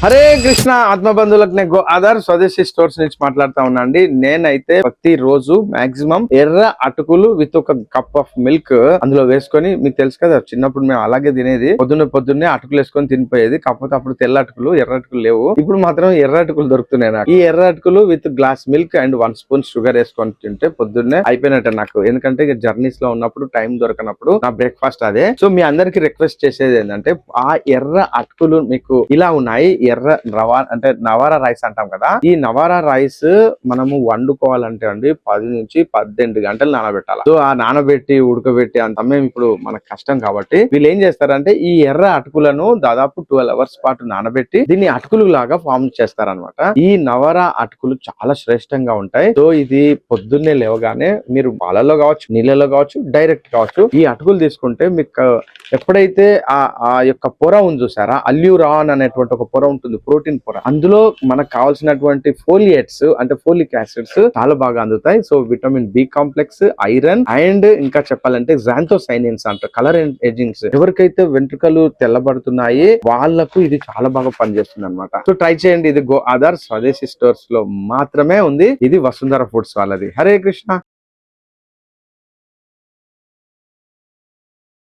హరే కృష్ణ ఆత్మబంధువులకు నేను గో ఆధార్ స్వదేశీ స్టోర్స్ నుంచి మాట్లాడుతా ఉన్నా అండి. నేనైతే ప్రతి రోజు మాక్సిమం ఎర్ర అటుకులు విత్ ఒక కప్ ఆఫ్ మిల్క్ అందులో వేసుకొని, మీకు తెలుసు కదా చిన్నప్పుడు మేము అలాగే తినేది, పొద్దున్నే అటుకులు వేసుకొని తినిపోయేది. కాకపోతే అప్పుడు తెల్ల అటుకులు ఎర్ర అటుకులు లేవు. ఇప్పుడు మాత్రం ఎర్ర అటుకులు దొరుకుతున్నాయి నాకు. ఈ ఎర్ర అటుకులు with glass milk and 1 spoon sugar వేసుకొని తింటే పొద్దున్నే అయిపోయినట్టు నాకు. ఎందుకంటే ఇక జర్నీస్ లో ఉన్నప్పుడు టైం దొరకనప్పుడు నా బ్రేక్ఫాస్ట్ అదే. సో మీ అందరికి రిక్వెస్ట్ చేసేది ఏంటంటే, ఆ ఎర్ర అటుకులు మీకు ఇలా ఉన్నాయి. ఎర్ర రవా అంటే నవారా రైస్ అంటాం కదా, ఈ నవారా రైస్ మనము వండుకోవాలంటే అండి 10 నుంచి 18 గంటలు నానబెట్టాలి. సో ఆ నానబెట్టి ఉడకబెట్టి అంత సమయం ఇప్పుడు మనకు కష్టం కాబట్టి వీళ్ళు ఏం చేస్తారంటే, ఈ ఎర్ర అటుకులను దాదాపు 12 అవర్స్ పాటు నానబెట్టి దీన్ని అటుకులు లాగా ఫామ్ చేస్తారనమాట. ఈ నవారా అటుకులు చాలా శ్రేష్టంగా ఉంటాయి. సో ఇది పొద్దున్నే లేవగానే మీరు పాలలో కావచ్చు, నీళ్ళలో కావచ్చు, డైరెక్ట్ కావచ్చు, ఈ అటుకులు తీసుకుంటే మీకు ఎప్పుడైతే ఆ యొక్క పొర ఉంది చూసారా, అల్యూరాన్ అనేటువంటి ఒక పొర ఉంటుంది, ప్రోటీన్ పొర, అందులో మనకు కావాల్సినటువంటి ఫోలియేట్స్ అంటే ఫోలిక్ యాసిడ్స్ చాలా బాగా అందుతాయి. So vitamin B complex, iron and ఇంకా చెప్పాలంటే జాంథోసైనిన్స్ అంటారు, కలర్ ఏజింగ్స్. ఎవరికైతే వెంట్రుకలు తెల్లబడుతున్నాయి వాళ్లకు ఇది చాలా బాగా పనిచేస్తుంది అనమాట. సో ట్రై చేయండి. ఇది గో ఆధార్ స్వదేశీ స్టోర్స్ లో మాత్రమే ఉంది. ఇది వసుంధర ఫుడ్స్ వాళ్ళది. హరే కృష్ణ.